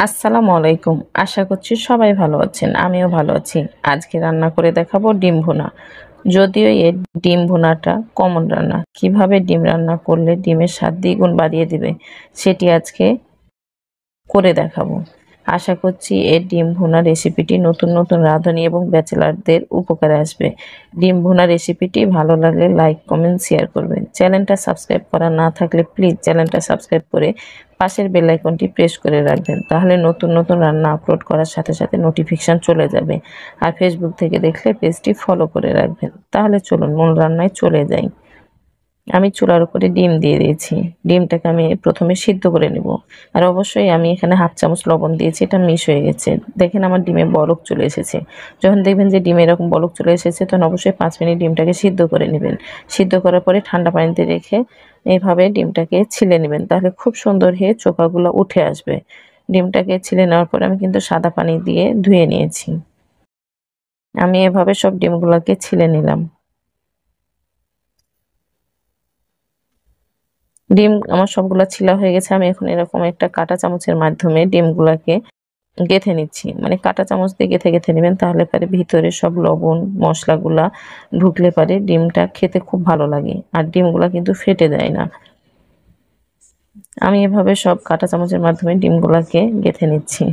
আসসালামু আলাইকুম। আশা করছি সবাই ভালো আছেন। আমিও ভালো আছি। আজকে রান্না করে দেখাবো ডিম ভুনা। যদিও এই ডিম ভুনাটা কমন রান্না। কিভাবে ডিম রান্না করলে ডিমের স্বাদ দ্বিগুণ বাড়িয়ে দিবে সেটি আজকে করে দেখাবো। আশা করছি এই ডিম ভুনা রেসিপিটি নতুন রাঁধুনি এবং ব্যাচেলারদের উপকারে আসবে। ডিম ভুনা রেসিপিটি ভালো লাগলে লাইক, কমেন্ট, শেয়ার করবেন। চ্যানেলটা সাবস্ক্রাইব করা না থাকলে প্লিজ চ্যানেলটা সাবস্ক্রাইব করে পাশের বেল আইকনটি প্রেস করে রাখবেন। তাহলে নতুন রান্না আপলোড করার সাথে নোটিফিকেশন চলে যাবে। আর ফেসবুক থেকে দেখলে পেজটি ফলো করে রাখবেন। তাহলে চলুন মূল রান্নায় চলে যাই। আমি চুলার উপরে ডিম দিয়ে দিয়েছি। ডিমটাকে আমি প্রথমে সিদ্ধ করে নেব। আর অবশ্যই আমি এখানে হাফ চামচ লবণ দিয়েছি, এটা মিশ হয়ে গেছে। দেখেন আমার ডিমে বলক চলে এসেছে। যখন দেখবেন যে ডিমে এরকম বলক চলে এসেছে তখন অবশ্যই 5 মিনিট ডিমটাকে সিদ্ধ করে নেবেন। সিদ্ধ করার পরে ঠান্ডা পানিতে রেখে এইভাবে ডিমটাকে ছিলে নেবেন, তাহলে খুব সুন্দর হয়ে চোখাগুলো উঠে আসবে। ডিমটাকে ছিলে নেওয়ার পরে আমি কিন্তু সাদা পানি দিয়ে ধুয়ে নিয়েছি। আমি এভাবে সব ডিমগুলোকে ছিলে নিলাম। ডিম আমার সবগুলা ছিলা হয়ে গেছে। আমি এখন এরকম একটা কাঁটা চামচের মাধ্যমে ডিমগুলাকে গেঁথে নিচ্ছি। মানে কাঁটা চামচ দিয়ে গেঁথে নেবেন, তাহলে পরে ভিতরে সব লবণ মশলাগুলা ঢুকলে পারে ডিমটা খেতে খুব ভালো লাগে। আর ডিমগুলা কিন্তু ফেটে যায় না। আমি এভাবে সব কাঁটা চামচের মাধ্যমে ডিমগুলাকে গেঁথে নিচ্ছি।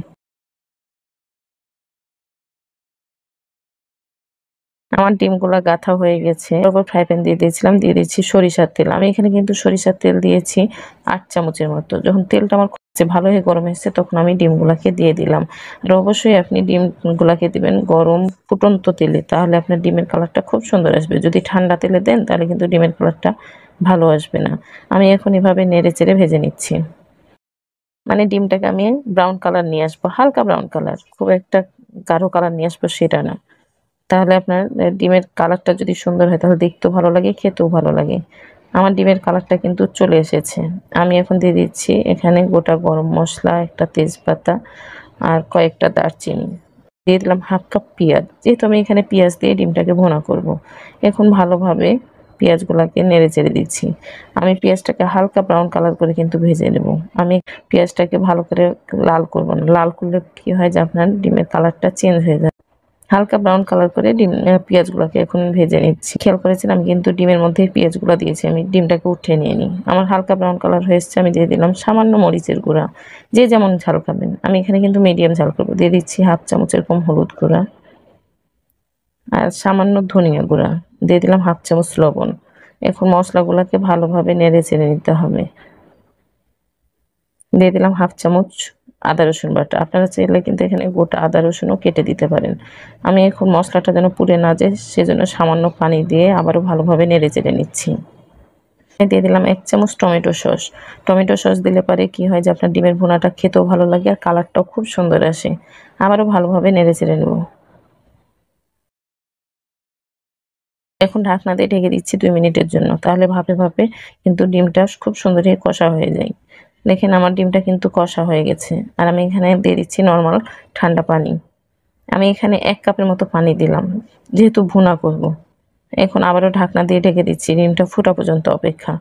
আমার ডিমগুলা গাঁথা হয়ে গেছে। তারপর ফ্রাই প্যান দিয়ে দিয়েছিলাম, দিয়ে দিচ্ছি সরিষার তেল। আমি এখানে কিন্তু সরিষার তেল দিয়েছি 8 চামচের মতো। যখন তেলটা আমার ভালো হয়ে গরম হয়েছে তখন আমি ডিমগুলাকে দিয়ে দিলাম। আর অবশ্যই আপনি ডিমগুলাকে দিবেন গরম ফুটন্ত তেলে, তাহলে আপনার ডিমের কালারটা খুব সুন্দর আসবে। যদি ঠান্ডা তেলে দেন তাহলে কিন্তু ডিমের কালারটা ভালো আসবে না। আমি এখন এভাবে নেড়ে চেড়ে ভেজে নিচ্ছি। মানে ডিমটাকে আমি ব্রাউন কালার নিয়ে আসবো, হালকা ব্রাউন কালার, খুব একটা গাঢ় কালার নিয়ে আসবো সেটা না। তাহলে আপনার ডিমের কালারটা যদি সুন্দর হয় তাহলে দেখতেও ভালো লাগে, খেতেও ভালো লাগে। আমার ডিমের কালারটা কিন্তু চলে এসেছে। আমি এখন দিয়ে দিচ্ছি এখানে গোটা গরম মশলা, একটা তেজপাতা আর কয়েকটা দারচিনি। দিয়ে দিলাম হাফ কাপ পেঁয়াজ, যেহেতু আমি এখানে পেঁয়াজ দিয়ে ডিমটাকে ভুনা করব। এখন ভালোভাবে পেঁয়াজগুলোকে নেড়ে চেড়ে দিচ্ছি। আমি পেঁয়াজটাকে হালকা ব্রাউন কালার করে কিন্তু ভেজে নেব। আমি পেঁয়াজটাকে ভালো করে লাল করব না। লাল করলে কি হয় যে আপনার ডিমের কালারটা চেঞ্জ হয়ে যায়। হালকা ব্রাউন কালার করে পেঁয়াজগুলোকে এখন ভেজে নিচ্ছি। খেয়াল করেছেন আমি কিন্তু ডিমের মধ্যে পেঁয়াজগুলো দিয়েছি। আমি ডিমটাকে উঠিয়ে নিয়ে নিই। আমার হালকা ব্রাউন কালার হয়ে এসছে। আমি দিয়ে দিলাম সামান্য মরিচের গুঁড়া, যে যেমন ঝাল খাবেন। আমি এখানে কিন্তু মিডিয়াম ঝাল করবো। দিয়ে দিচ্ছি হাফ চামচ এরকম হলুদ গুঁড়া আর সামান্য ধনিয়া গুঁড়া। দিয়ে দিলাম হাফ চামচ লবণ। এখন মশলাগুলোকে ভালোভাবে নেড়ে চেড়ে নিতে হবে। দিয়ে দিলাম হাফ চামচ আদা রসুন বাটা। আপনারা চাইলে কিন্তু এখানে গোটা আদা রসুনও কেটে দিতে পারেন। আমি এখন মশলাটা যেন পুড়ে না যায় সেজন্য সামান্য পানি দিয়ে আবারও ভালোভাবে নেড়ে চেড়ে নিচ্ছি। দিয়ে দিলাম 1 চামচ টমেটো সস। টমেটো সস দিলে পারে কি হয় যে আপনার ডিমের ভুনাটা খেতেও ভালো লাগে আর কালারটাও খুব সুন্দর আসে। আবারও ভালোভাবে নেড়ে চেড়ে নেব। এখন ঢাকনা দিয়ে ঢেকে দিচ্ছি 2 মিনিটের জন্য। তাহলে ভাপে কিন্তু ডিমটা খুব সুন্দর হয়ে কষা হয়ে যায়। দেখেন আমার ডিমটা কিন্তু কষা হয়ে গেছে। আর আমি এখানে দিয়ে দিচ্ছি নরমাল ঠান্ডা পানি। আমি এখানে 1 কাপের মতো পানি দিলাম, যেহেতু ভুনা করব। এখন আবারও ঢাকনা দিয়ে ঢেকে দিচ্ছি, ডিমটা ফুটা পর্যন্ত অপেক্ষা।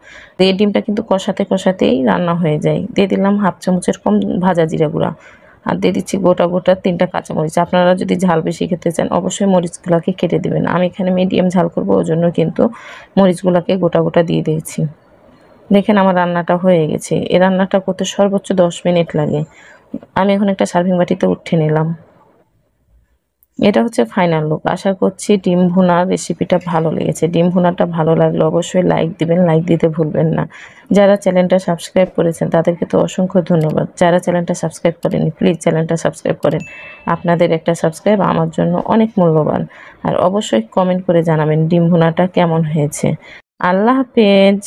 এই ডিমটা কিন্তু কষাতেই রান্না হয়ে যায়। দিয়ে দিলাম হাফ চামচের কম ভাজা জিরা গুঁড়া। আর দিয়ে দিচ্ছি গোটা 3টা কাঁচামরিচ। আপনারা যদি ঝাল বেশি খেতে চান অবশ্যই মরিচগুলোকে কেটে দিবেন। আমি এখানে মিডিয়াম ঝাল করব, ওই জন্য কিন্তু মরিচগুলোকে গোটা দিয়ে দিয়েছি। দেখেন আমার রান্নাটা হয়ে গেছে। এই রান্নাটা করতে সর্বোচ্চ 10 মিনিট লাগে। আমি এখন একটা সার্ভিং বাটিতে উঠিয়ে নিলাম। এটা হচ্ছে ফাইনাল লুক। আশা করছি ডিম ভুনার রেসিপিটা ভালো লেগেছে। ডিম ভুনাটা ভালো লাগলে অবশ্যই লাইক দিবেন, লাইক দিতে ভুলবেন না। যারা চ্যানেলটা সাবস্ক্রাইব করেছেন তাদেরকে তো অসংখ্য ধন্যবাদ। যারা চ্যানেলটা সাবস্ক্রাইব করেনি প্লিজ চ্যানেলটা সাবস্ক্রাইব করেন। আপনাদের একটা সাবস্ক্রাইব আমার জন্য অনেক মূল্যবান। আর অবশ্যই কমেন্ট করে জানাবেন ডিম ভুনাটা কেমন হয়েছে। আল্লাহ হাফেজ।